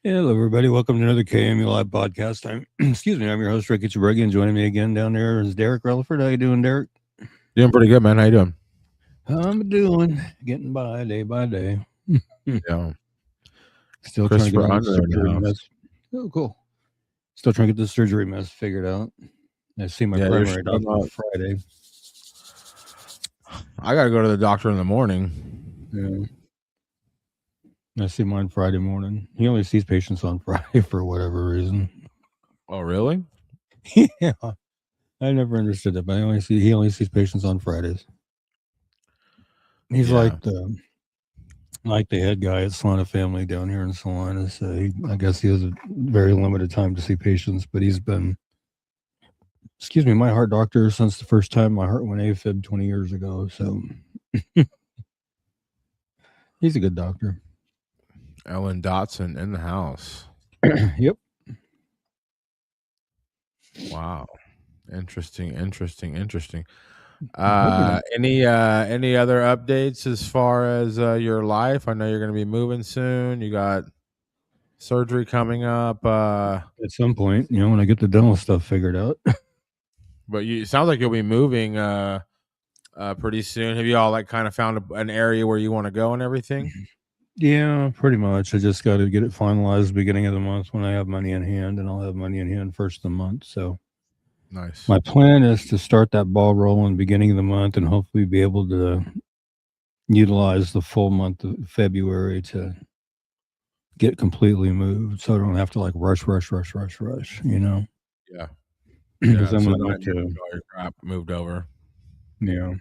Hello, everybody. Welcome to another KMU Live podcast. I'm, excuse me, I'm your host, Ricky Chabergi, and joining me again down there is Derek Relaford. How you doing, Derek? Doing pretty good, man. How you doing? I'm doing, getting by day. Yeah, Still trying to get Christopher my Under in the surgery house. mess. Oh, cool. Still trying to get this surgery mess figured out. I see my Yeah, you're primary showing doctor up. Friday. I gotta go to the doctor in the morning. Yeah, I see mine Friday morning. He only sees patients on Friday for whatever reason. Oh, really? Yeah, I never understood that, but he only sees patients on Fridays. He's Yeah. like the head guy at Solana Family down here in Solana. So I guess he has a very limited time to see patients, but he's been, excuse me, my heart doctor since the first time my heart went AFib 20 years ago. So he's a good doctor. Ellen Dotson in the house. Yep. Wow. Interesting. I'm hoping it. Any other updates as far as your life? I know you're gonna be moving soon. You got surgery coming up. At some point, when I get the dental stuff figured out. But it sounds like you'll be moving pretty soon. Have you all like kind of found an area where you want to go and everything? Yeah, pretty much. I just got to get it finalized beginning of the month when I have money in hand, and I'll have money in hand first of the month. So Nice. my plan is to start that ball rolling beginning of the month and hopefully be able to utilize the full month of February to get completely moved so I don't have to like rush, Yeah. because Yeah. then So when I not have get to, all your crap moved over. yeah,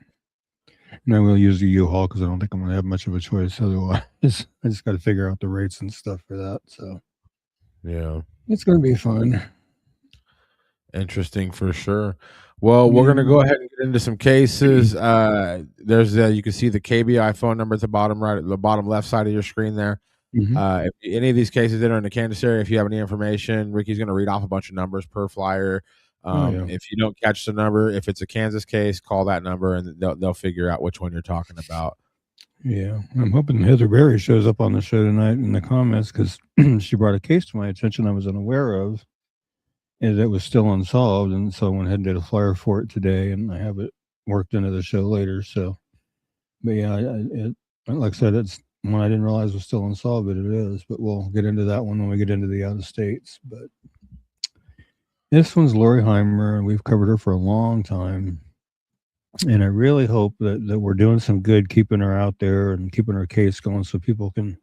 and I will use the U-Haul because I don't think I'm going to have much of a choice otherwise. I just got to figure out the rates and stuff for that. So Yeah. it's going to be fun. Interesting for sure. Well, we're gonna Yeah. go ahead and get into some cases. There's you can see the KBI phone number at the bottom right, the bottom left side of your screen there. Hmm. If any of these cases that are in the Kansas area, if you have any information, Ricky's going to read off a bunch of numbers per flyer. Oh, yeah. If you don't catch the number, if it's a Kansas case, call that number and they'll figure out which one you're talking about. Yeah. I'm hoping Heather Berry shows up on the show tonight in the comments because she brought a case to my attention I was unaware of and it was still unsolved. And so I went ahead and did a flyer for it today and I have it worked into the show later. So, but yeah, like I said, it's one I didn't realize was still unsolved, but it is. But we'll get into that one when we get into the out of states. But this one's Lori Heimer, and we've covered her for a long time. And I really hope that we're doing some good keeping her out there and keeping her case going so people can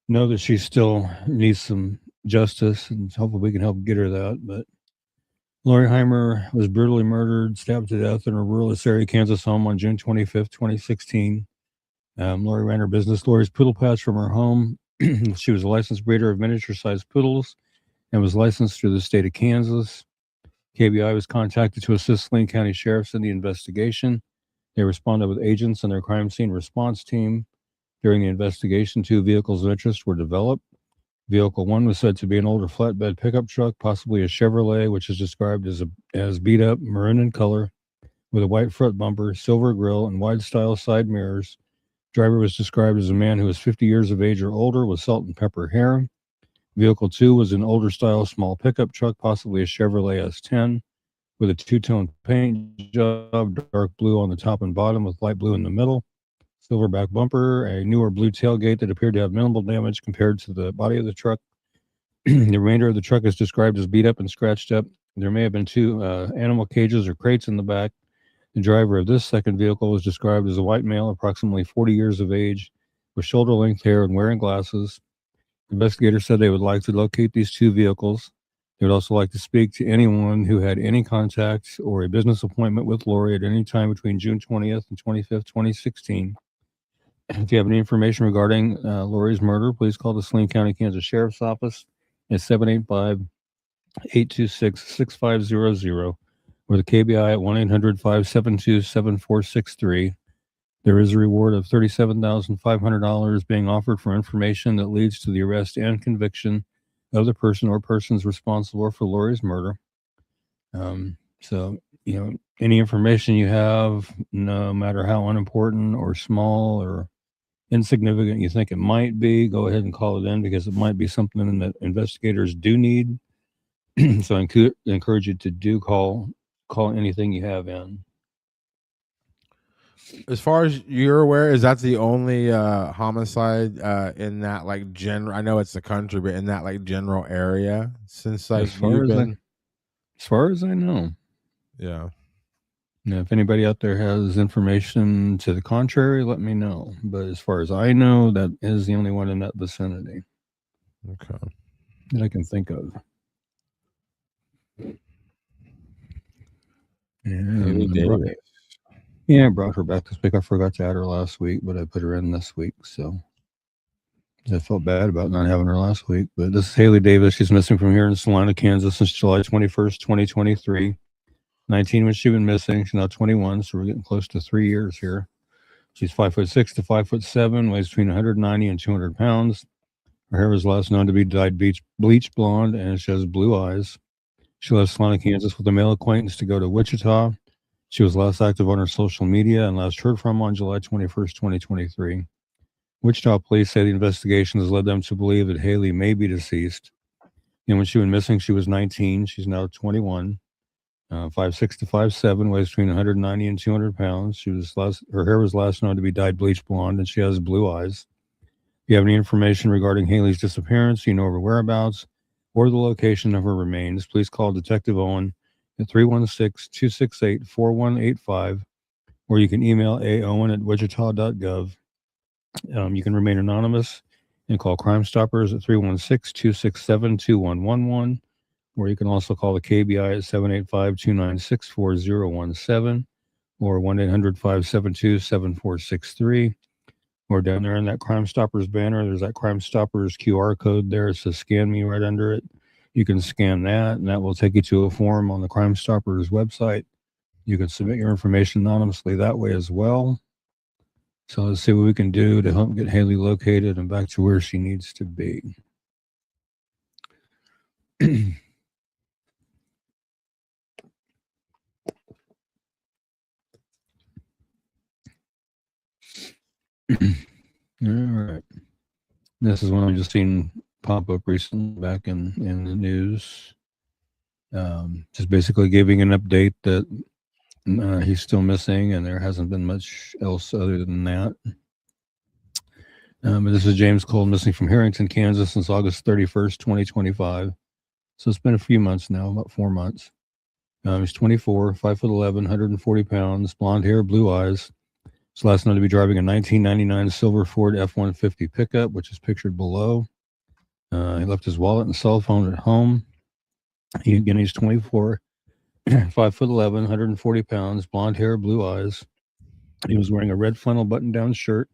know that she still needs some justice and hopefully we can help get her that. But Lori Heimer was brutally murdered, stabbed to death in her rural area, Kansas home on June 25th, 2016. Lori ran her business, Lori's Poodle Patch, from her home. She was a licensed breeder of miniature-sized poodles and was licensed through the state of Kansas. KBI was contacted to assist Lane County Sheriffs in the investigation. They responded with agents and their crime scene response team. During the investigation, two vehicles of interest were developed. Vehicle one was said to be an older flatbed pickup truck, possibly a Chevrolet, which is described as beat up, maroon in color, with a white front bumper, silver grille, and wide style side mirrors. Driver was described as a man who was 50 years of age or older with salt and pepper hair. Vehicle two was an older style small pickup truck, possibly a Chevrolet S10, with a two-tone paint job, dark blue on the top and bottom with light blue in the middle. Silverback bumper, a newer blue tailgate that appeared to have minimal damage compared to the body of the truck. The remainder of the truck is described as beat up and scratched up. There may have been two animal cages or crates in the back. The driver of this second vehicle was described as a white male, approximately 40 years of age, with shoulder length hair and wearing glasses. Investigators said they would like to locate these two vehicles. They would also like to speak to anyone who had any contact or a business appointment with Lori at any time between June 20th and 25th, 2016. If you have any information regarding Lori's murder, please call the Saline County, Kansas Sheriff's Office at 785-826-6500 or the KBI at 1-800-572-7463. There is a reward of $37,500 being offered for information that leads to the arrest and conviction of the person or persons responsible for Lori's murder. So, any information you have, no matter how unimportant or small or insignificant you think it might be, go ahead and call it in because it might be something that investigators do need. So I encourage you to do call anything you have in. As far as you're aware, is that the only homicide in that like general? I know it's the country, but in that like general area since like As far you've as been. I know. Yeah. Now, if anybody out there has information to the contrary, let me know. But as far as I know, that is the only one in that vicinity Okay. that I can think of. Haley Davis. I brought her back this week. I forgot to add her last week, but I put her in this week. So I felt bad about not having her last week. But this is Haley Davis. She's missing from here in Salina, Kansas since July 21st, 2023. 19 when she went missing. She's now 21, so we're getting close to 3 years here. She's 5'6" to 5'7", weighs between 190 and 200 pounds. Her hair was last known to be dyed bleach blonde, and she has blue eyes. She left Salina, Kansas with a male acquaintance to go to Wichita. She was last active on her social media and last heard from on July 21st, 2023. Wichita police say the investigation has led them to believe that Haley may be deceased. And when she went missing, she was 19. She's now 21. 5'6" to 5'7", weighs between 190 and 200 pounds. Her hair was last known to be dyed bleach blonde, and she has blue eyes. If you have any information regarding Haley's disappearance, you know her whereabouts, or the location of her remains, please call Detective Owen at 316-268-4185, or you can email aowen@wichita.gov. You can remain anonymous and call Crime Stoppers at 316-267-2111. Or you can also call the KBI at 785-296-4017 or 1-800-572-7463. Or down there in that Crime Stoppers banner, there's that Crime Stoppers QR code there. It says scan me right under it. You can scan that, and that will take you to a form on the Crime Stoppers website. You can submit your information anonymously that way as well. So let's see what we can do to help get Haley located and back to where she needs to be. All right. This is one I've just seen pop up recently back in the news. Just basically giving an update that he's still missing and there hasn't been much else other than that. But this is James Cole, missing from Harrington, Kansas since August 31st, 2025. So it's been a few months now, about 4 months. He's 24, 5'11", 140 pounds, blonde hair, blue eyes. He's last known to be driving a 1999 silver Ford F-150 pickup, which is pictured below. He left his wallet and cell phone at home. He's 24, 5'11", 140 pounds, blonde hair, blue eyes. He was wearing a red flannel button-down shirt,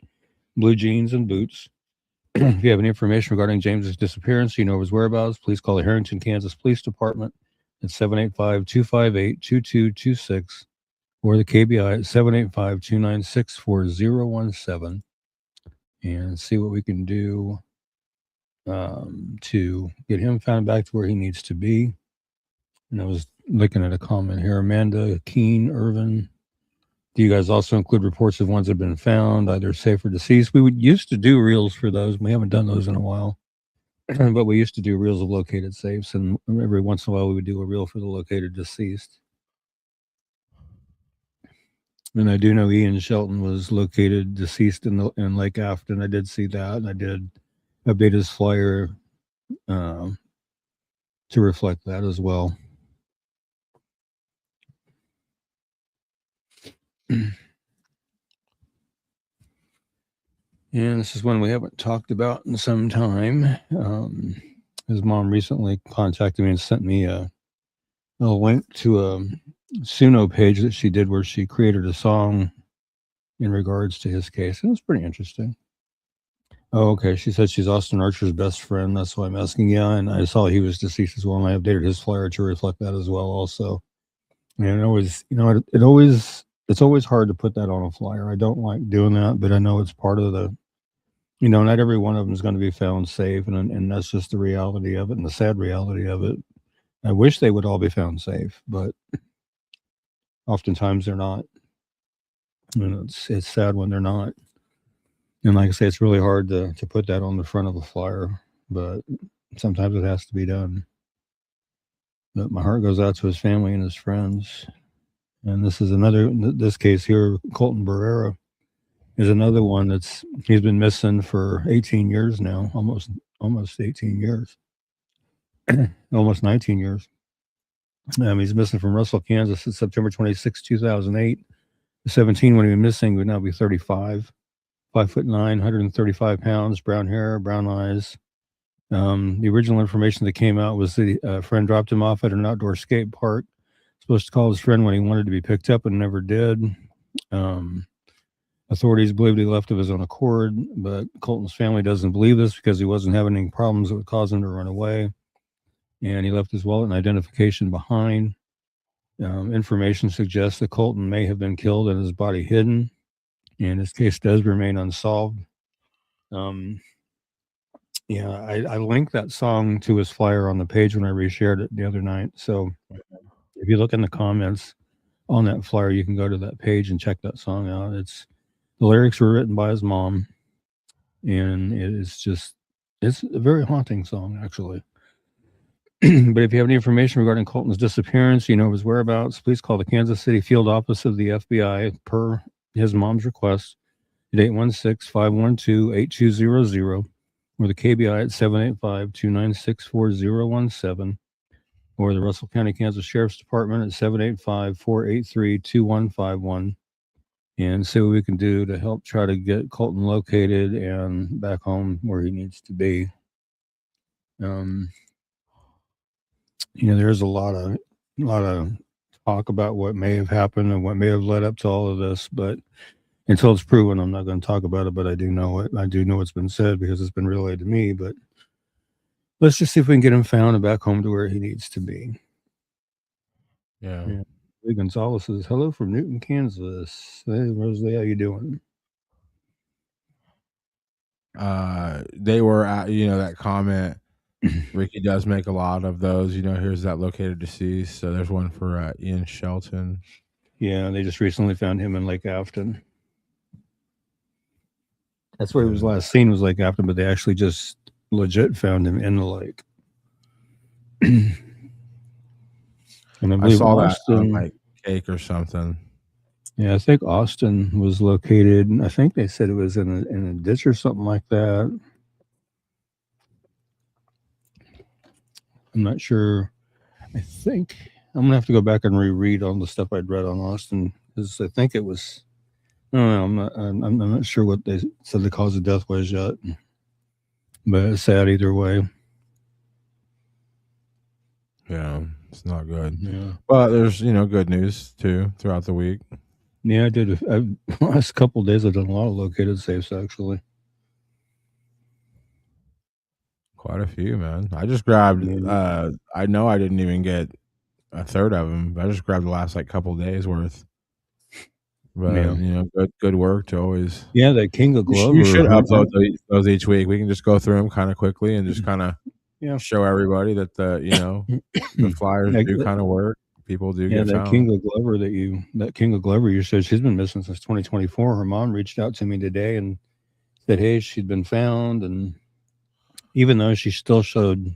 blue jeans, and boots. If you have any information regarding James's disappearance, you know his whereabouts, please call the Harrington, Kansas Police Department at 785-258-2226 or the KBI at 785-296-4017 and see what we can do to get him found back to where he needs to be. And I was looking at a comment here. Amanda Keene Irvin. Do you guys also include reports of ones that have been found, either safe or deceased? We used to do reels for those. We haven't done those in a while. But we used to do reels of located safes, and every once in a while we would do a reel for the located deceased. And I do know Ian Shelton was located deceased in Lake Afton. I did see that, and I did update his flyer to reflect that as well. And this is one we haven't talked about in some time. His mom recently contacted me and sent me a link to a Suno page that she did where she created a song in regards to his case. It was pretty interesting. Oh, okay. She said she's Austin Archer's best friend. That's why I'm asking. Yeah, and I saw he was deceased as well, and I updated his flyer to reflect that as well. Also, and it always, it's always hard to put that on a flyer. I don't like doing that, but I know it's part of the. Not every one of them is going to be found safe, and that's just the reality of it, and the sad reality of it. I wish they would all be found safe, but oftentimes they're not. It's sad when they're not. And like I say, it's really hard to put that on the front of a flyer, but sometimes it has to be done. But my heart goes out to his family and his friends. And this is this case here, Colton Barrera is another one he's been missing for 18 years now, almost 18 years, almost 19 years. He's missing from Russell, Kansas since September 26, 2008. 17 when he was missing would now be 35, 5'9", 135 pounds, brown hair, brown eyes. The original information that came out was that a friend dropped him off at an outdoor skate park. Supposed to call his friend when he wanted to be picked up and never did. Authorities believed he left of his own accord, but Colton's family doesn't believe this because he wasn't having any problems that would cause him to run away. And he left his wallet and identification behind. Information suggests that Colton may have been killed and his body hidden, and his case does remain unsolved. I linked that song to his flyer on the page when I reshared it the other night. So if you look in the comments on that flyer, you can go to that page and check that song out. The lyrics were written by his mom, and it's a very haunting song, actually. But if you have any information regarding Colton's disappearance, his whereabouts, please call the Kansas City field office of the FBI per his mom's request at 816-512-8200 or the KBI at 785-296-4017 or the Russell County, Kansas Sheriff's Department at 785-483-2151 and see what we can do to help try to get Colton located and back home where he needs to be. There's a lot of talk about what may have happened and what may have led up to all of this, but until it's proven, I'm not going to talk about it. But I do know it. I do know what's been said because it's been relayed to me. But let's just see if we can get him found and back home to where he needs to be. Yeah. Lee Gonzalez says, hello from Newton, Kansas. Hey, Rosalie, how you doing? They were at, that comment. Ricky does make a lot of those. Here's that located deceased. So there's one for Ian Shelton. Yeah, they just recently found him in Lake Afton. That's where he was last seen, was Lake Afton, but they actually just legit found him in the lake. And I saw Austin, that on like Cake or something. Yeah, I think Austin was located. I think they said it was in a ditch or something like that. I'm not sure. I think I'm gonna have to go back and reread all the stuff I'd read on Austin because I think it was. I'm not sure what they said the cause of death was yet, but it's sad either way. Yeah, it's not good. Yeah, but there's good news too throughout the week. Yeah, I did. Last couple of days I've done a lot of located safes actually. Quite a few, man. I just grabbed. I know I didn't even get a third of them. But I just grabbed the last couple of days worth. But good work to always. Yeah, that King of Glover. You should upload those each week. We can just go through them kind of quickly and just kind of show everybody that the flyers do kind of work. People do get found. King of Glover that King of Glover you said she's been missing since 2024. Her mom reached out to me today and said, hey, she'd been found, and even though she still showed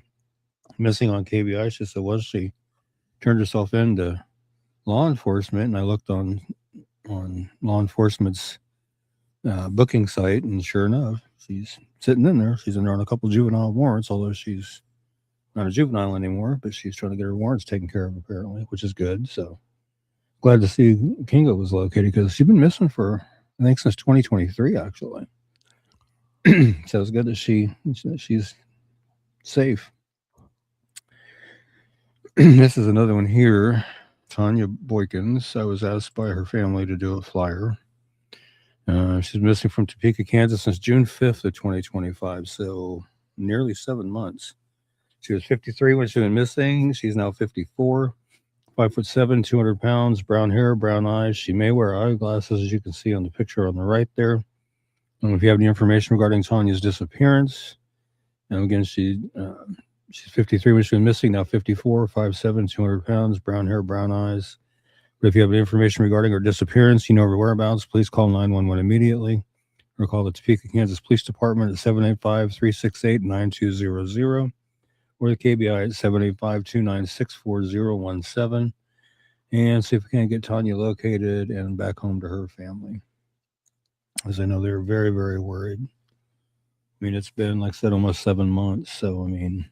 missing on KBI, she said, well, she turned herself into law enforcement, and I looked on law enforcement's booking site, and sure enough, she's sitting in there. She's in there on a couple juvenile warrants, although she's not a juvenile anymore, but she's trying to get her warrants taken care of apparently, which is good. So glad to see Kinga was located because she's been missing for, I think, since 2023 actually. So it's good that she's safe. This is another one here. Tanya Boykins. I was asked by her family to do a flyer. She's missing from Topeka, Kansas since June 5th of 2025, so nearly 7 months. She was 53 when she went missing. She's now 54, 5'7", 200 pounds, brown hair, brown eyes. She may wear eyeglasses, as you can see on the picture on the right there. And if you have any information regarding Tanya's disappearance, and again, she's 53 when she went missing, now 54, 5'7", 200 pounds, brown hair, brown eyes. But if you have any information regarding her disappearance, her whereabouts, please call 911 immediately. or call the Topeka, Kansas Police Department at 785-368-9200 or the KBI at 785-296-4017 and see if we can get Tanya located and back home to her family. As I know they're very, very worried. I mean, it's been, like I said, almost 7 months. So, I mean,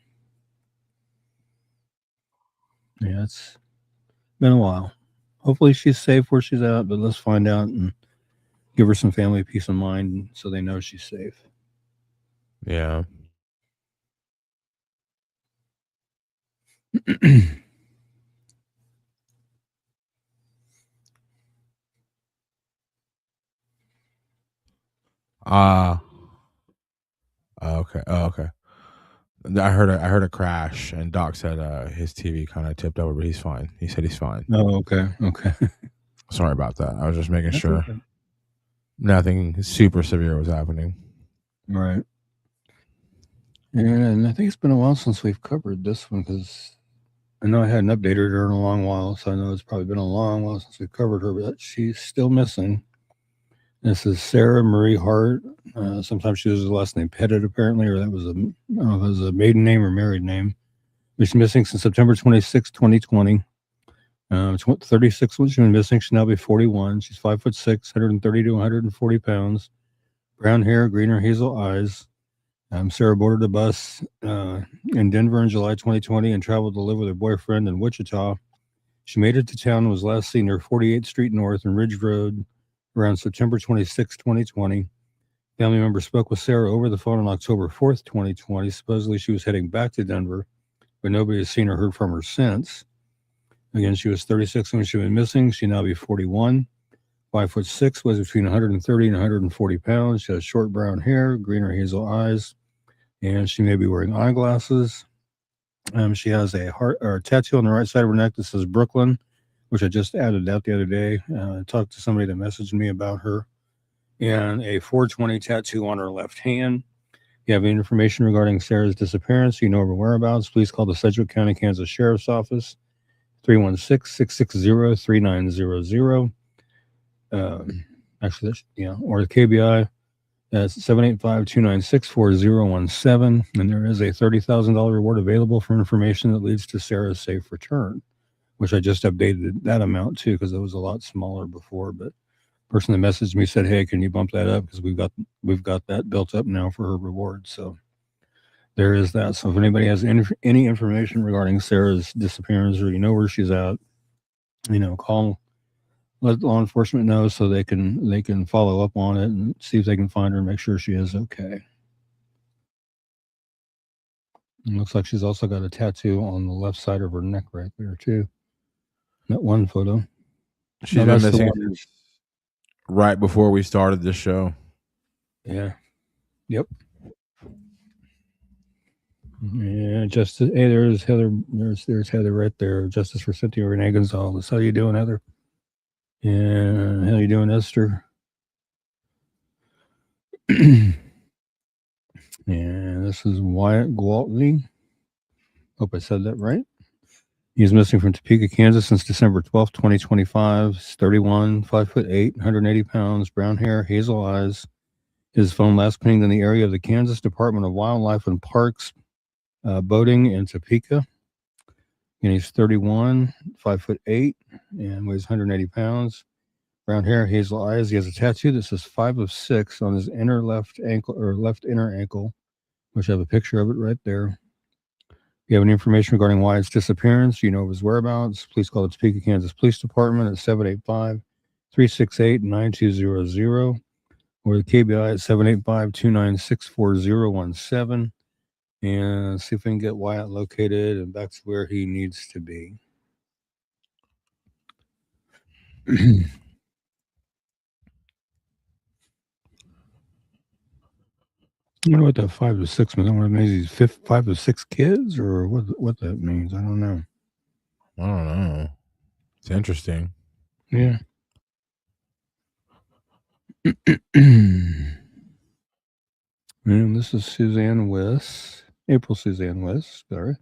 yeah, it's been a while. Hopefully she's safe where she's at, but let's find out and give her some family peace of mind so they know she's safe. Yeah. Okay. Oh, okay. I heard a crash, and Doc said his TV kind of tipped over, but he's fine. He said he's fine. Oh, okay. Okay. Sorry about that. I was just making That's sure okay. nothing super severe was happening. Right. And I think it's been a while since we've covered this one because I know I hadn't updated her in a long while, so I know it's probably been a long while since we covered her, but she's still missing. This is Sarah Marie Hart. Sometimes she uses the last name Pettit, apparently, or that was I don't know if it was a maiden name or married name. She's missing since September 26, 2020. 36 when she's been missing. She'll now be 41. She's 5'6", 130 to 140 pounds. Brown hair, green or hazel eyes. Sarah boarded a bus in Denver in July 2020 and traveled to live with her boyfriend in Wichita. She made it to town and was last seen near 48th Street North and Ridge Road around September 26, 2020. Family members spoke with Sarah over the phone on October 4th, 2020. Supposedly she was heading back to Denver, but nobody has seen or heard from her since. Again, she was 36 when she went missing. She now be 41. 5'6", weighs between 130 and 140 pounds. She has short brown hair, green or hazel eyes, and she may be wearing eyeglasses. She has a heart or a tattoo on the right side of her neck that says Brooklyn, which I just added out the other day. I talked to somebody that messaged me about her, and a 420 tattoo on her left hand. If you have any information regarding Sarah's disappearance, you know her whereabouts, please call the Sedgwick County, Kansas Sheriff's Office, 316-660-3900. Actually, that's, or the KBI, that's 785-296-4017. And there is a $30,000 reward available for information that leads to Sarah's safe return, which I just updated that amount too, because it was a lot smaller before. But the person that messaged me said, hey, can you bump that up? Because we've got that built up now for her reward. So there is that. So if anybody has any information regarding Sarah's disappearance, or you know where she's at, call, let law enforcement know so they can follow up on it and see if they can find her and make sure she is okay. It looks like she's also got a tattoo on the left side of her neck right there too. That one photo. She's been missing right before we started this show. Yeah. Yep. Yeah, Justice. Hey, there's Heather. There's Heather right there. Justice for Cynthia Renee Gonzalez. How you doing, Heather? Yeah, how you doing, Esther? Yeah, this is Wyatt Gwaltney. Hope I said that right. He's missing from Topeka, Kansas since December 12th, 2025. He's 31, 5'8", 180 pounds, brown hair, hazel eyes. His phone last pinged in the area of the Kansas Department of Wildlife and Parks, boating in Topeka. And he's 31, 5'8", and weighs 180 pounds. Brown hair, hazel eyes. He has a tattoo that says 5 of 6 on his inner left ankle or left inner ankle, which I have a picture of it right there. If you have any information regarding Wyatt's disappearance, you know of his whereabouts, please call the Topeka, Kansas Police Department at 785-368-9200 or the KBI at 785-296-4017 and see if we can get Wyatt located and back to where he needs to be. I wonder what that 5 to 6 means. I wonder if he's 5 to 6 kids or what that means. I don't know. It's interesting. Yeah. And this is Suzanne West. April Suzanne West. Sorry.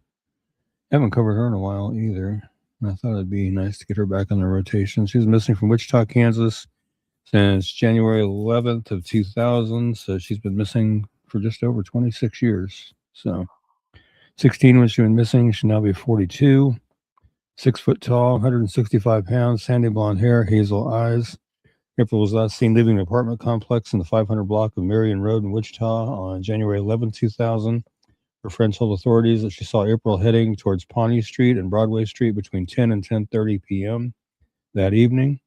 Haven't covered her in a while either. I thought it'd be nice to get her back on the rotation. She was missing from Wichita, Kansas since January 11th of 2000. So she's been missing for just over 26 years. So 16 when she went missing. She'll now be 42. 6 foot tall, 165 pounds, sandy blonde hair, hazel eyes. April was last seen leaving an apartment complex in the 500 block of Marion Road in Wichita on January 11, 2000. Her friends told authorities that she saw April heading towards Pawnee Street and Broadway Street between 10 and 10:30 p.m. that evening.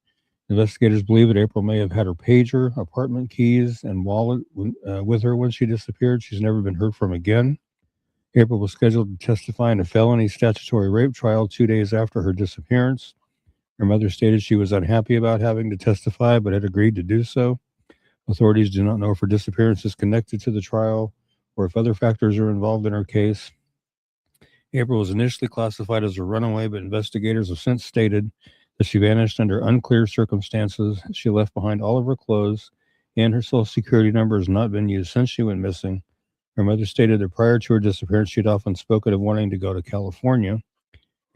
Investigators believe that April may have had her pager, apartment keys, and wallet with her when she disappeared. She's never been heard from again. April was scheduled to testify in a felony statutory rape trial 2 days after her disappearance. Her mother stated she was unhappy about having to testify, but had agreed to do so. Authorities do not know if her disappearance is connected to the trial or if other factors are involved in her case. April was initially classified as a runaway, but investigators have since stated that she vanished under unclear circumstances. She left behind all of her clothes, and her social security number has not been used since she went missing. Her mother stated that prior to her disappearance, she'd often spoken of wanting to go to California.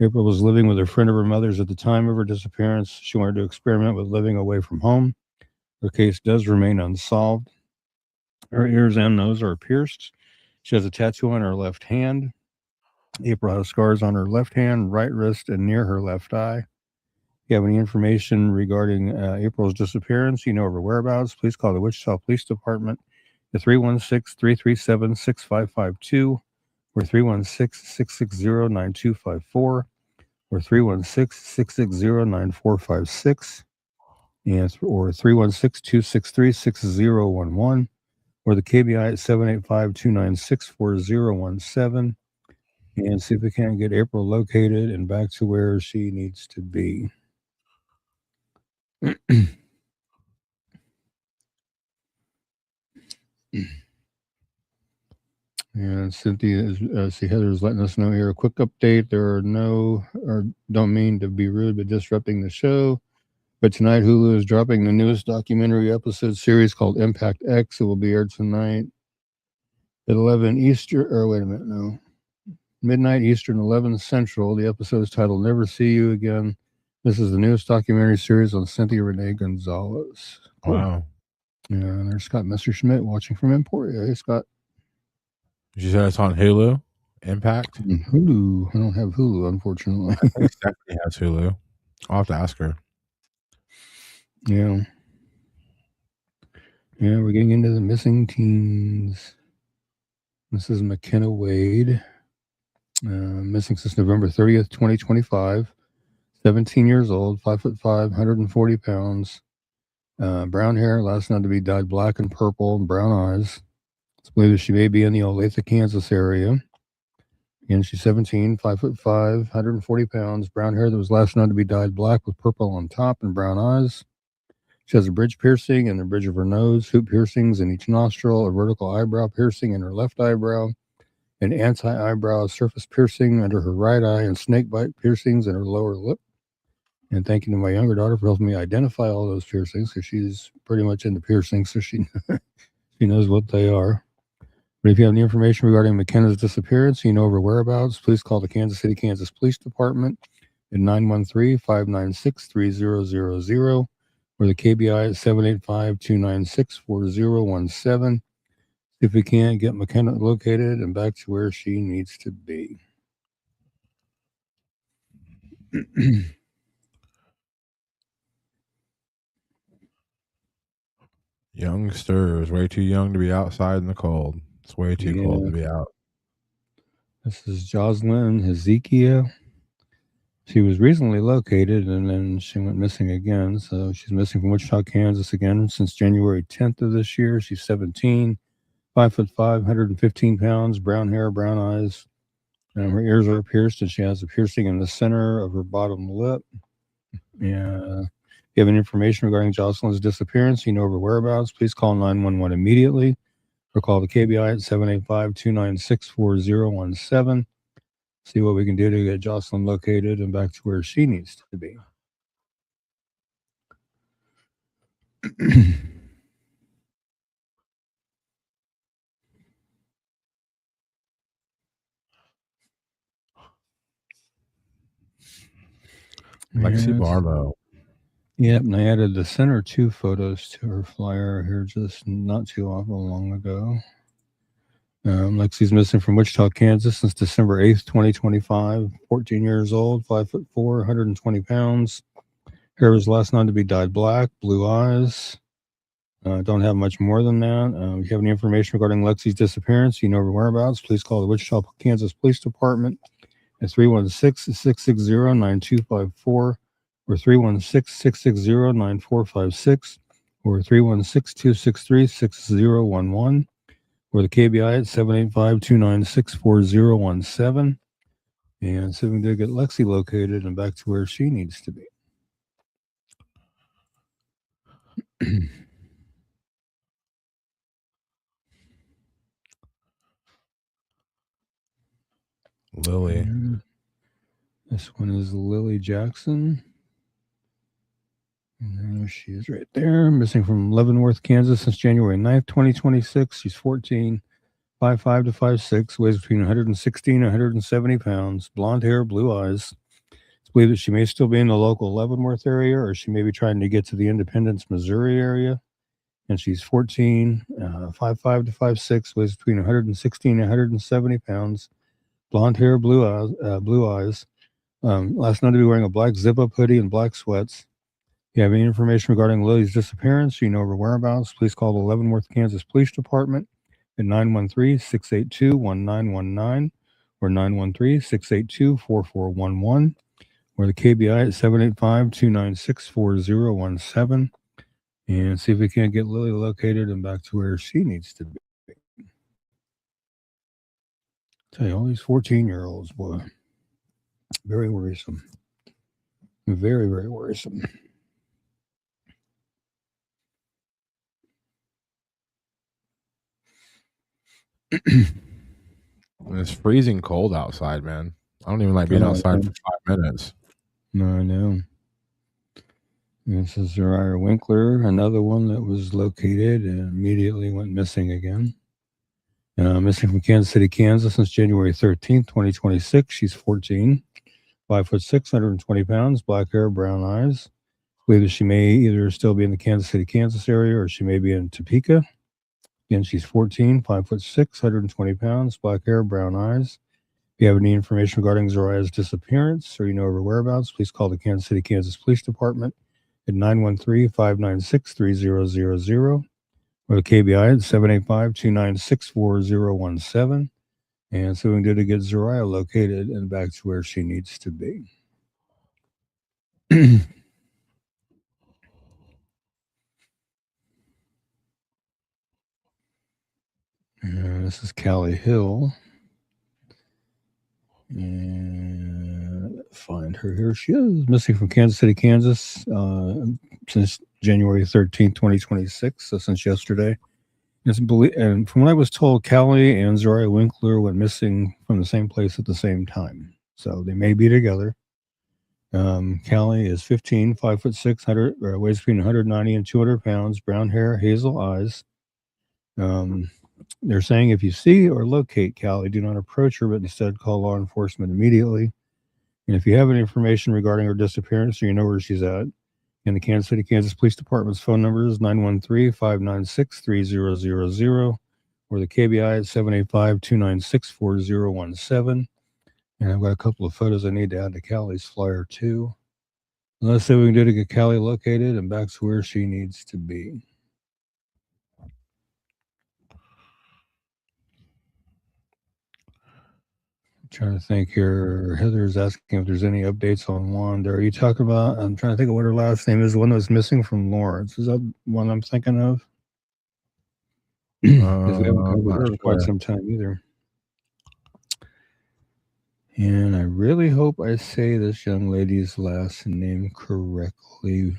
April was living with a friend of her mother's at the time of her disappearance. She wanted to experiment with living away from home. Her case does remain unsolved. Her ears and nose are pierced. She has a tattoo on her left hand. April has scars on her left hand, right wrist, and near her left eye. If you have any information regarding April's disappearance, you know of her whereabouts, please call the Wichita Police Department at 316-337-6552 or 316-660-9254 or 316-660-9456 or 316-263-6011 or the KBI at 785-296-4017 and see if we can't get April located and back to where she needs to be. And Cynthia is, see, Heather's letting us know here. A quick update. There are no, or don't mean to be rude, but disrupting the show. But tonight, Hulu is dropping the newest documentary episode series called Impact X. It will be aired tonight at 11 Eastern, or wait a minute, no. Midnight Eastern, 11 Central. The episode is titled Never See You Again. This is the newest documentary series on Cynthia Renee Gonzalez. Cool. Wow. Yeah, and there's Scott Messerschmidt watching from Emporia. Hey, Scott. You said it's on Hulu? Impact? Hulu. I don't have Hulu, unfortunately. I think Stephanie has Hulu. I'll have to ask her. Yeah. Yeah, we're getting into the missing teens. This is McKenna Wade. Missing since November 30th, 2025. 17 years old, 5'5", 140 pounds. Brown hair, last known to be dyed black and purple, and brown eyes. It's believed that she may be in the Olathe, Kansas area. Again, she's 17, 5'5", 140 pounds. Brown hair that was last known to be dyed black with purple on top and brown eyes. She has a bridge piercing in the bridge of her nose, hoop piercings in each nostril, a vertical eyebrow piercing in her left eyebrow, an anti-eyebrow surface piercing under her right eye, and snakebite piercings in her lower lip. And thank you to my younger daughter for helping me identify all those piercings, because she's pretty much into piercings, so she knows what they are. But if you have any information regarding McKenna's disappearance, you know of her whereabouts, please call the Kansas City, Kansas Police Department at 913-596-3000 or the KBI at 785-296-4017. If we can't get McKenna located and back to where she needs to be. Youngsters, way too young to be outside in the cold. It's way too cold to be out. This is Jocelyn Hezekiah. She was recently located and then she went missing again. So she's missing from Wichita, Kansas again since January 10th of this year. She's 17, 5'5", 115 pounds, brown hair, brown eyes. Her ears are pierced and she has a piercing in the center of her bottom lip. Yeah. If you have any information regarding Jocelyn's disappearance, you know of her whereabouts, please call 911 immediately or call the KBI at 785-296-4017. See what we can do to get Jocelyn located and back to where she needs to be. Lexi Barlow. Yep, and I added the center 2 photos to her flyer here just not too long ago. Lexi's missing from Wichita, Kansas since December 8th, 2025. 14 years old, 5'4", 120 pounds. Hair was last known to be dyed black, blue eyes. Don't have much more than that. If you have any information regarding Lexi's disappearance, you know her whereabouts, please call the Wichita, Kansas Police Department at 316-660-9254 or 316-660-9456 or 316-263-6011 or the KBI at 785-296-4017. And see if we can get Lexi located and back to where she needs to be. Lily. This one is Lily Jackson. And there she is right there. Missing from Leavenworth, Kansas since January 9th, 2026. She's 14, 5'5" to 5'6", weighs between 116 and 170 pounds, blonde hair, blue eyes. It's believed that she may still be in the local Leavenworth area, or she may be trying to get to the Independence, Missouri area. And she's 14, 5'5" to 5'6", weighs between 116 and 170 pounds, blonde hair, blue eyes. Last known to be wearing a black zip-up hoodie and black sweats. If you have any information regarding Lily's disappearance, you know her whereabouts, please call the Leavenworth, Kansas Police Department at 913-682-1919 or 913-682-4411 or the KBI at 785-296-4017 and see if we can't get Lily located and back to where she needs to be. Tell you, all these 14-year-olds, boy, very worrisome. Very, very worrisome. It's freezing cold outside, man. I don't even like being outside for 5 minutes. No, I know. This is Zariah Winkler, another one that was located and immediately went missing again. Missing from Kansas City, Kansas since January 13th, 2026. She's 14, 5'6", 120 pounds, black hair, brown eyes. I believe that she may either still be in the Kansas City, Kansas area, or she may be in Topeka. Again, she's 14, 5'6", 120 pounds, black hair, brown eyes. If you have any information regarding Zariah's disappearance or you know her whereabouts, please call the Kansas City, Kansas Police Department at 913-596-3000 or the KBI at 785-296-4017. And so we can do to get Zariah located and back to where she needs to be. This is Callie Hill. And find her. Here she is, missing from Kansas City, Kansas since January 13th, 2026, so since yesterday. And from what I was told, Callie and Zariah Winkler went missing from the same place at the same time. So they may be together. Callie is 15, 5'6", weighs between 190 and 200 pounds, brown hair, hazel eyes. They're saying if you see or locate Callie, do not approach her, but instead call law enforcement immediately. And if you have any information regarding her disappearance or you know where she's at, and the Kansas City, Kansas Police Department's phone number is 913-596-3000 or the KBI at 785-296-4017. And I've got a couple of photos I need to add to Callie's flyer too. And let's see what we can do to get Callie located and back to where she needs to be. Trying to think here. Heather's asking if there's any updates on Wanda. Are you talking about? I'm trying to think of what her last name is. The one that was missing from Lawrence. Is that one I'm thinking of? Because we haven't covered her in quite some time either. And I really hope I say this young lady's last name correctly.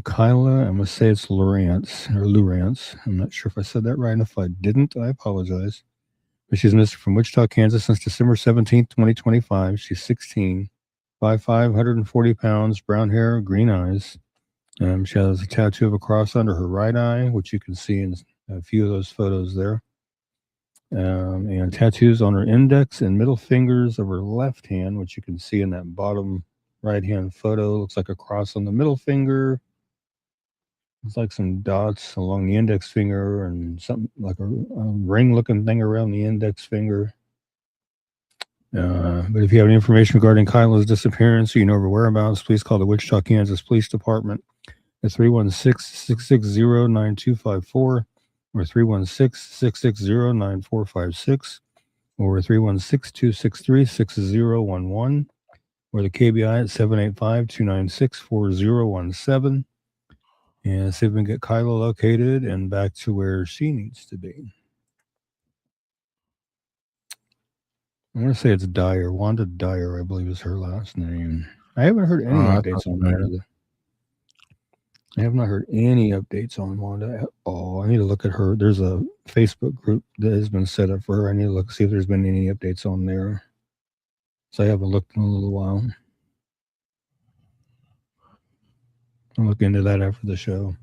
Kyla, I'm going to say it's Lawrence or Lawrence. I'm not sure if I said that right. And if I didn't, I apologize. But she's missing from Wichita, Kansas since December 17th, 2025. She's 16, 5'5", 140 pounds, brown hair, green eyes. She has a tattoo of a cross under her right eye, which you can see in a few of those photos there. And tattoos on her index and middle fingers of her left hand, which you can see in that bottom right hand photo looks like a cross on the middle finger. It's like some dots along the index finger and something like a ring looking thing around the index finger. But if you have any information regarding Kyla's disappearance or you know her whereabouts, please call the Wichita, Kansas Police Department at 316-660-9254 or 316-660-9456 or 316-263-6011 or the KBI at 785-296-4017 and see if we can get Kyla located and back to where she needs to be. I want to say it's Dyer. Wanda Dyer, I believe, is her last name. I haven't heard any updates on Wanda. I have not heard any updates on Wanda at all. I need to look at her. There's a Facebook group that has been set up for her. I need to look see if there's been any updates on there. So I haven't looked in a little while. I'll look into that after the show.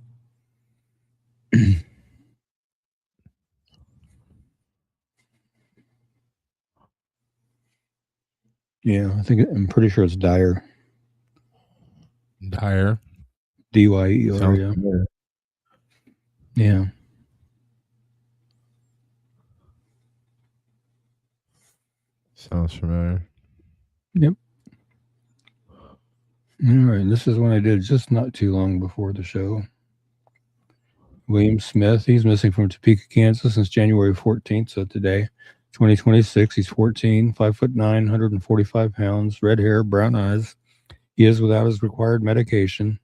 Yeah, I'm pretty sure it's Dyer. Dyer. D-Y-E-R, yeah. Yeah. Sounds familiar. Yep. All right, this is one I did just not too long before the show. William Smith, he's missing from Topeka, Kansas since January 14th, so today, 2026. He's 14, 5'9", 145 pounds, red hair, brown eyes. He is without his required medication.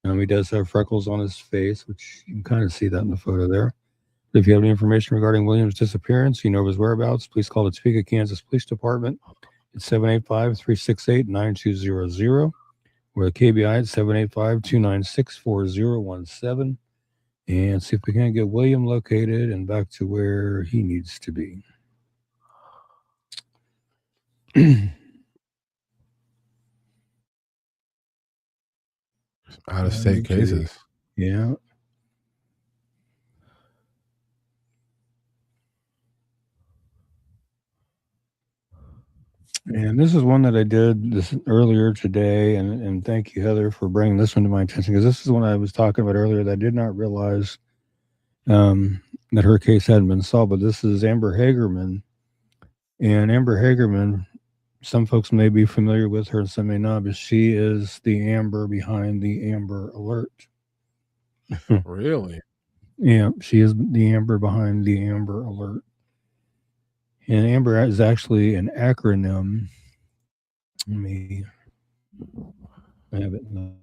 He does have freckles on his face, which you can kind of see that in the photo there. If you have any information regarding William's disappearance, you know his whereabouts, please call the Topeka, Kansas Police Department at 785-368-9200 or the KBI at 785-296-4017 and see if we can get William located and back to where he needs to be. Out of state cases. Yeah. And this is one that I did this earlier today, and thank you, Heather, for bringing this one to my attention, because this is one I was talking about earlier that I did not realize that her case hadn't been solved. But this is Amber Hagerman, and Amber Hagerman, some folks may be familiar with her and some may not, but she is the Amber behind the Amber Alert. Really? Yeah, she is the Amber behind the Amber Alert. And Amber is actually an acronym. I have it in the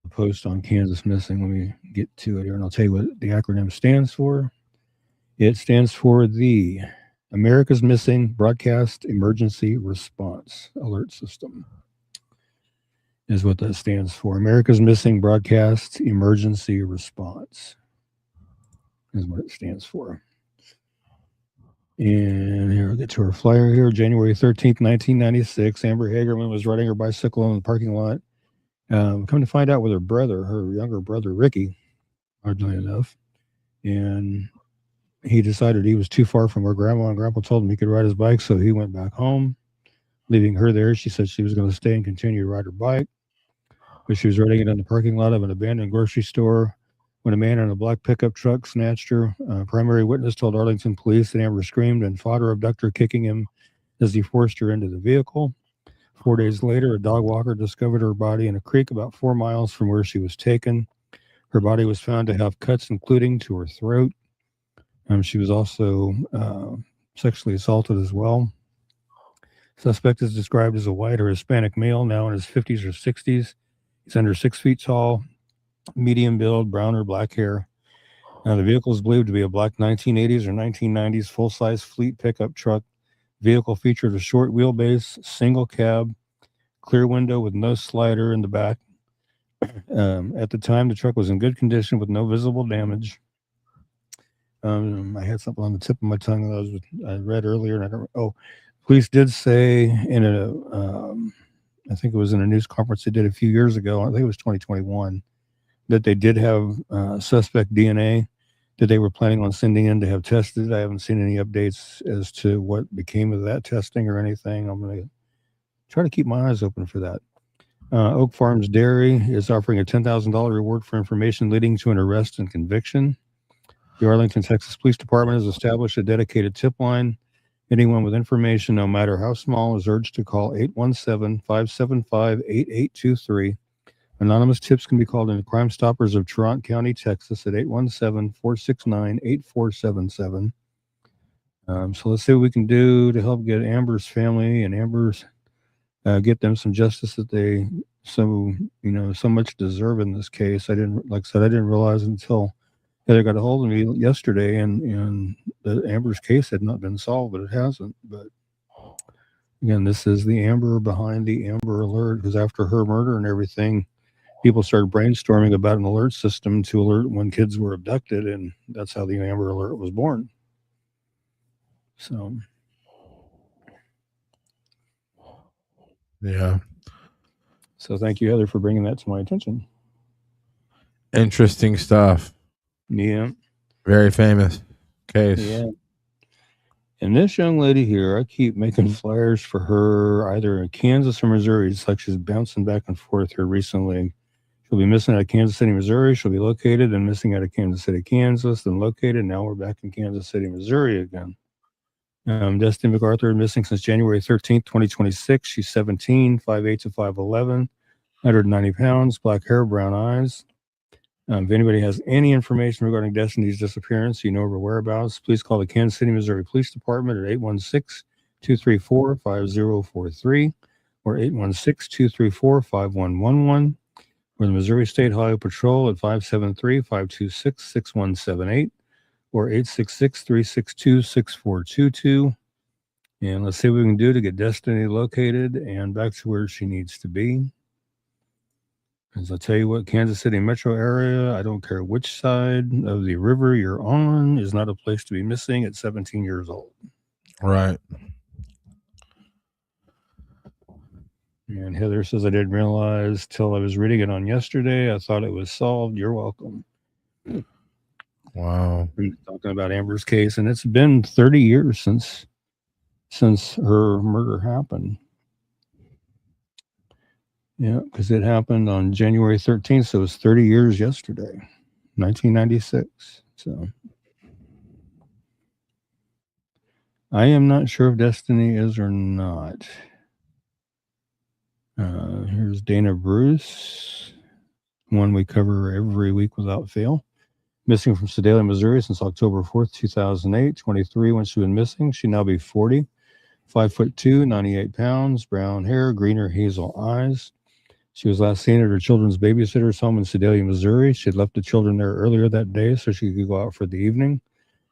post on Kansas Missing. Let me get to it here, and I'll tell you what the acronym stands for. It stands for the America's Missing Broadcast Emergency Response Alert System. Is what that stands for. America's Missing Broadcast Emergency Response is what it stands for. And here, we'll get to her flyer here. January 13th, 1996, Amber Hagerman was riding her bicycle in the parking lot. Come to find out with her brother, her younger brother, Ricky, hardly enough. And he decided he was too far from where Grandma and Grandpa told him he could ride his bike, so he went back home, leaving her there. She said she was going to stay and continue to ride her bike. But she was riding it in the parking lot of an abandoned grocery store when a man in a black pickup truck snatched her. Primary witness told Arlington police that Amber screamed and fought her abductor, kicking him as he forced her into the vehicle. 4 days later, a dog walker discovered her body in a creek about 4 miles from where she was taken. Her body was found to have cuts, including to her throat. She was also sexually assaulted as well. Suspect is described as a white or Hispanic male, now in his 50s or 60s. He's under 6 feet tall, medium build, brown or black hair. Now, the vehicle is believed to be a black 1980s or 1990s full-size fleet pickup truck. Vehicle featured a short wheelbase, single cab, clear window with no slider in the back. At the time, the truck was in good condition with no visible damage. I had something on the tip of my tongue that I read earlier. And police did say in I think it was in a news conference they did a few years ago, I think it was 2021, that they did have suspect DNA that they were planning on sending in to have tested. I haven't seen any updates as to what became of that testing or anything. I'm going to try to keep my eyes open for that. Oak Farms Dairy is offering a $10,000 reward for information leading to an arrest and conviction. The Arlington, Texas Police Department has established a dedicated tip line. Anyone with information, no matter how small, is urged to call 817-575-8823. Anonymous tips can be called into Crime Stoppers of Tarrant County, Texas at 817-469-8477. So let's see what we can do to help get Amber's family and Amber's get them some justice that they so much deserve in this case. I didn't realize until Heather got a hold of me yesterday, and the Amber's case had not been solved, but it hasn't. But again, this is the Amber behind the Amber Alert, because after her murder and everything, people started brainstorming about an alert system to alert when kids were abducted, and that's how the Amber Alert was born. So, yeah. So thank you, Heather, for bringing that to my attention. Interesting stuff. Yeah. Very famous case. Yeah. And this young lady here, I keep making flyers for her either in Kansas or Missouri. It's like she's bouncing back and forth here recently. She'll be missing out of Kansas City, Missouri. She'll be located and missing out of Kansas City, Kansas, then located. Now we're back in Kansas City, Missouri again. Destiny MacArthur, missing since January 13th, 2026. She's 17, 5'8" to 5'11", 190 pounds, black hair, brown eyes. If anybody has any information regarding Destiny's disappearance, you know her whereabouts, please call the Kansas City, Missouri Police Department at 816-234-5043 or 816-234-5111, or the Missouri State Highway Patrol at 573-526-6178 or 866-362-6422. And let's see what we can do to get Destiny located and back to where she needs to be. As I tell you what, Kansas City metro area, I don't care which side of the river you're on, is not a place to be missing at 17 years old. Right. And Heather says, I didn't realize till I was reading it on yesterday. I thought it was solved. You're welcome. Wow. We're talking about Amber's case, and it's been 30 years since her murder happened. Yeah, because it happened on January 13th, so it was 30 years yesterday, 1996. So I am not sure if Destiny is or not. Here's Dana Bruce, one we cover every week without fail. Missing from Sedalia, Missouri since October 4th, 2008. 23 when she went missing. She'd now be 40. 5'2", 98 pounds, brown hair, green or hazel eyes. She was last seen at her children's babysitter's home in Sedalia, Missouri. She had left the children there earlier that day so she could go out for the evening.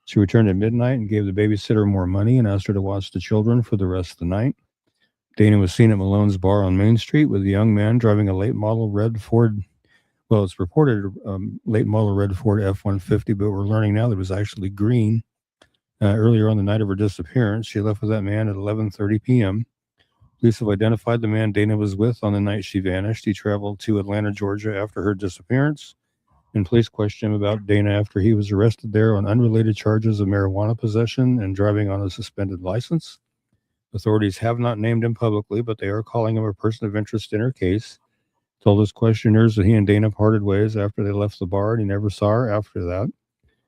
She returned at midnight and gave the babysitter more money and asked her to watch the children for the rest of the night. Dana was seen at Malone's Bar on Main Street with a young man driving a late model red Ford. Well, it's reported late model red Ford F-150, but we're learning now that it was actually green. Earlier on the night of her disappearance, she left with that man at 11:30 p.m. Police have identified the man Dana was with on the night she vanished. He traveled to Atlanta, Georgia after her disappearance, and police questioned him about Dana after he was arrested there on unrelated charges of marijuana possession and driving on a suspended license. Authorities have not named him publicly, but they are calling him a person of interest in her case. Told his questioners that he and Dana parted ways after they left the bar, and he never saw her after that.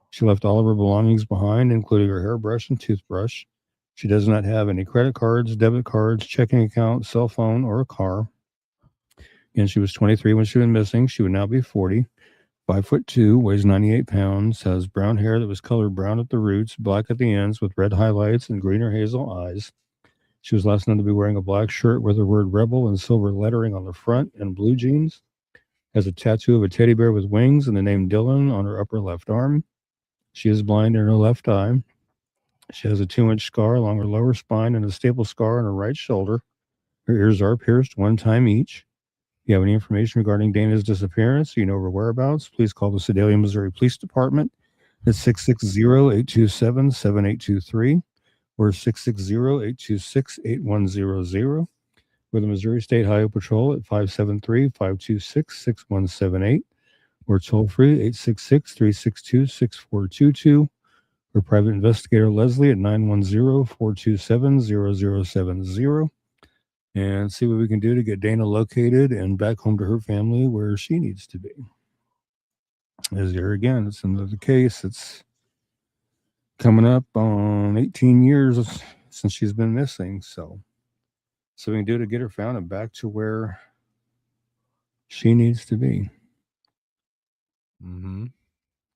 She left all of her belongings behind, including her hairbrush and toothbrush. She does not have any credit cards, debit cards, checking account, cell phone, or a car. And she was 23 when she went missing. She would now be 40. 5'2", weighs 98 pounds, has brown hair that was colored brown at the roots, black at the ends with red highlights and green or hazel eyes. She was last known to be wearing a black shirt with the word Rebel and silver lettering on the front and blue jeans. Has a tattoo of a teddy bear with wings and the name Dylan on her upper left arm. She is blind in her left eye. She has a 2-inch scar along her lower spine and a staple scar on her right shoulder. Her ears are pierced one time each. If you have any information regarding Dana's disappearance, you know her whereabouts, please call the Sedalia, Missouri Police Department at 660-827-7823 or 660-826-8100, or the Missouri State Highway Patrol at 573-526-6178, or toll-free 866-362-6422, or private investigator Leslie at 910-427-0070. and see what we can do to get Dana located and back home to her family where she needs to be. As here again, it's another case. It's coming up on 18 years since she's been missing. So we can do to get her found and back to where she needs to be. Mm-hmm.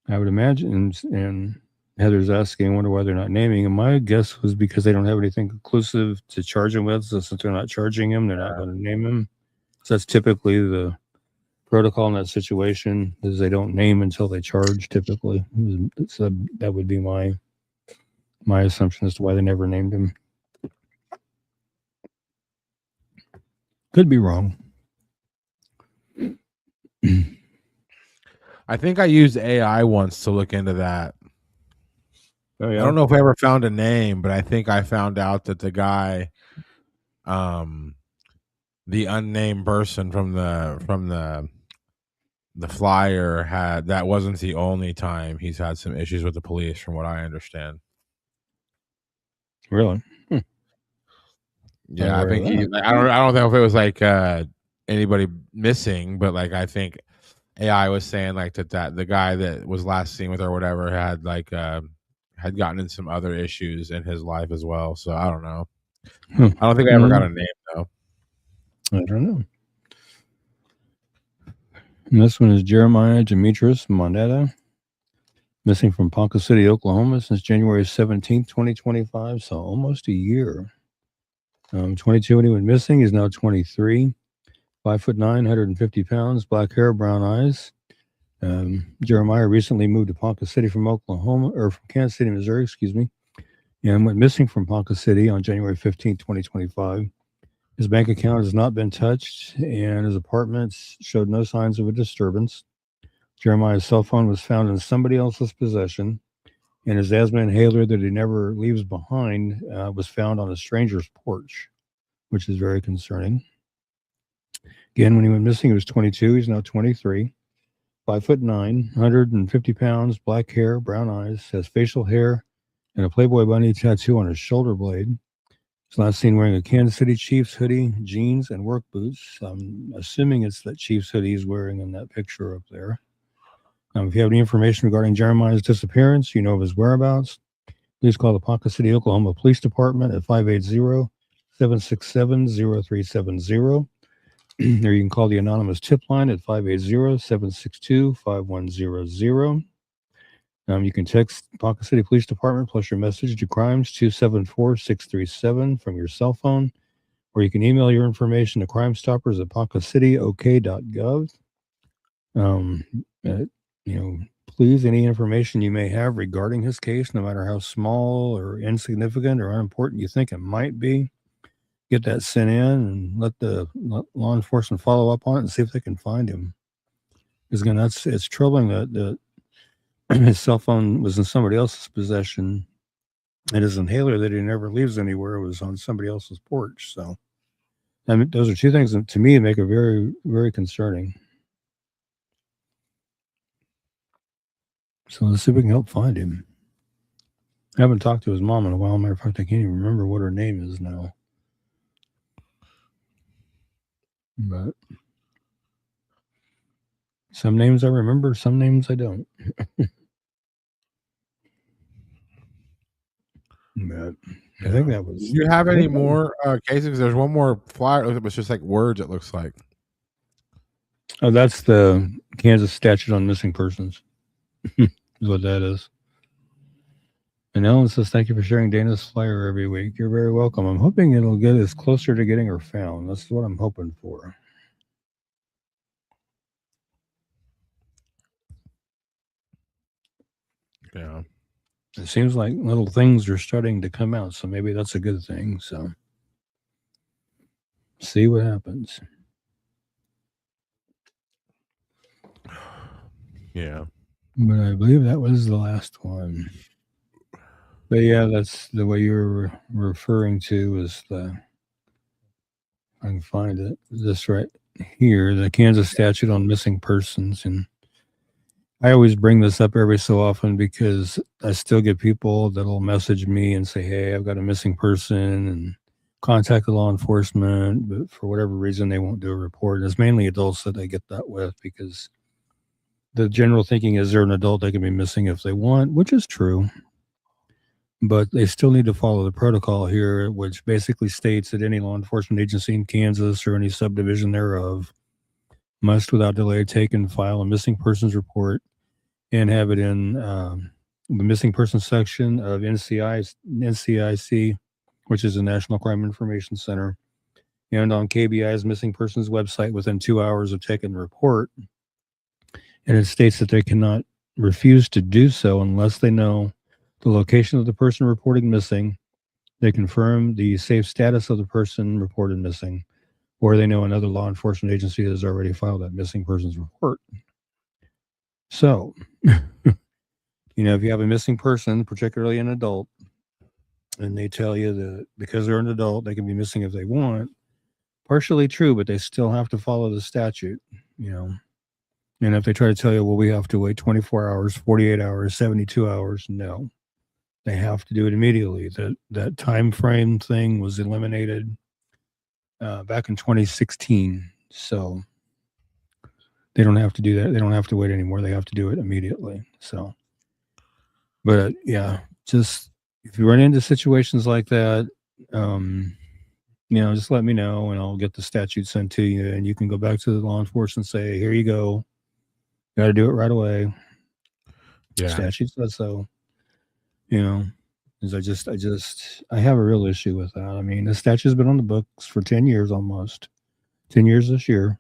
I would imagine, and Heather's asking, I wonder why they're not naming him. My guess was because they don't have anything conclusive to charge him with. So since they're not charging him, they're not going to name him. So that's typically the protocol in that situation, is they don't name until they charge typically. So that would be my assumption as to why they never named him. Could be wrong. I think I used AI once to look into that. Oh, yeah. I don't know if I ever found a name, but I think I found out that the guy, the unnamed person from the flyer that wasn't the only time he's had some issues with the police, from what I understand. Really? Yeah, I think I don't know if it was like anybody missing, but like I think AI was saying like that the guy that was last seen with her or whatever had like had gotten in some other issues in his life as well. So I don't know. I don't think I ever got a name though. I don't know. And this one is Jeremiah Demetrius Moneta, missing from Ponca City, Oklahoma since January 17th, 2025. So almost a year. 22 when he went missing. He's now 23. 5'9", 150 pounds, black hair, brown eyes. Jeremiah recently moved to Ponca City from Kansas City, Missouri, and went missing from Ponca City on January 15, 2025. His bank account has not been touched, and his apartment showed no signs of a disturbance. Jeremiah's cell phone was found in somebody else's possession, and his asthma inhaler that he never leaves behind was found on a stranger's porch, which is very concerning. Again, when he went missing, he was 22. He's now 23. 5'9", 150 pounds, black hair, brown eyes, has facial hair, and a Playboy bunny tattoo on his shoulder blade. He's last seen wearing a Kansas City Chiefs hoodie, jeans, and work boots. I'm assuming it's that Chiefs hoodie he's wearing in that picture up there. If you have any information regarding Jeremiah's disappearance, you know of his whereabouts, please call the Ponca City, Oklahoma Police Department at 580-767-0370. Or you can call the anonymous tip line at 580-762-5100. You can text Ponca City Police Department plus your message to crimes 274-637 from your cell phone, or you can email your information to crimestoppers@poncacityak.gov. Please, any information you may have regarding his case, no matter how small or insignificant or unimportant you think it might be, get that sent in and let law enforcement follow up on it and see if they can find him. Because again, it's troubling that his cell phone was in somebody else's possession, and his inhaler that he never leaves anywhere was on somebody else's porch. So, I mean, those are two things that to me make it very, very concerning. So let's see if we can help find him. I haven't talked to his mom in a while. Matter of fact, I can't even remember what her name is now. But some names I remember, some names I don't. But I think that was. Do you have any more cases? There's one more flyer. It's just like words, it looks like. Oh, that's the Kansas statute on missing persons. Is what that is. And Ellen says, thank you for sharing Dana's flyer every week. You're very welcome. I'm hoping it'll get us closer to getting her found. That's what I'm hoping for. Yeah. It seems like little things are starting to come out, so maybe that's a good thing. So see what happens. Yeah. But I believe that was the last one. But yeah, that's the way you're referring to is I can find it. This right here, the Kansas statute on missing persons. And I always bring this up every so often because I still get people that'll message me and say, hey, I've got a missing person and contact the law enforcement, but for whatever reason they won't do a report. And it's mainly adults that they get that with, because the general thinking is they're an adult, they can be missing if they want, which is true. But they still need to follow the protocol here, which basically states that any law enforcement agency in Kansas or any subdivision thereof must, without delay, take and file a missing persons report and have it in the missing persons section of NCIC, which is the National Crime Information Center, and on KBI's missing persons website within 2 hours of taking the report. And it states that they cannot refuse to do so unless they know the location of the person reporting missing, they confirm the safe status of the person reported missing, or they know another law enforcement agency has already filed that missing persons report. So, if you have a missing person, particularly an adult, and they tell you that because they're an adult, they can be missing if they want, partially true, but they still have to follow the statute, And if they try to tell you, well, we have to wait 24 hours, 48 hours, 72 hours, no. They have to do it immediately. That time frame thing was eliminated back in 2016. So they don't have to do that. They don't have to wait anymore. They have to do it immediately. So, but yeah, just if you run into situations like that, just let me know and I'll get the statute sent to you, and you can go back to the law enforcement and say, here you go. Got to do it right away. Yeah. Statute says so. Because I have a real issue with that. I mean, the statute's been on the books for 10 years almost. 10 years this year.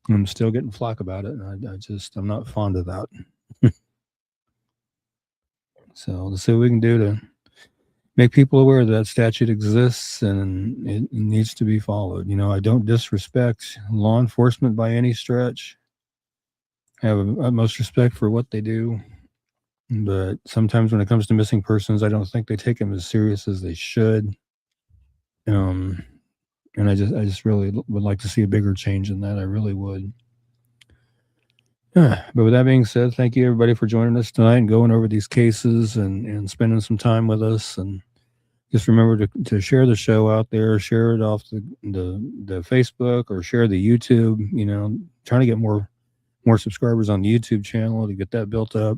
I'm still getting flack about it. And I'm not fond of that. So let's see what we can do to make people aware that statute exists and it needs to be followed. I don't disrespect law enforcement by any stretch. I have utmost respect for what they do. But sometimes when it comes to missing persons, I don't think they take them as serious as they should. And I just really would like to see a bigger change in that. I really would. But with that being said, thank you everybody for joining us tonight and going over these cases and spending some time with us. And just remember to share the show out there, share it off the Facebook or share the YouTube. Trying to get more subscribers on the YouTube channel to get that built up.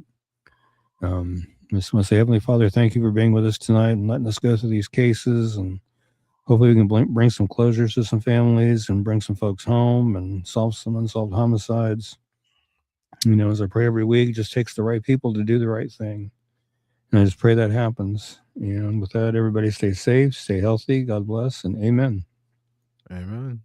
I just want to say, Heavenly Father, thank you for being with us tonight and letting us go through these cases, and hopefully we can bring some closures to some families and bring some folks home and solve some unsolved homicides. As I pray every week, it just takes the right people to do the right thing. And I just pray that happens. And with that, everybody stay safe, stay healthy. God bless, and amen. Amen.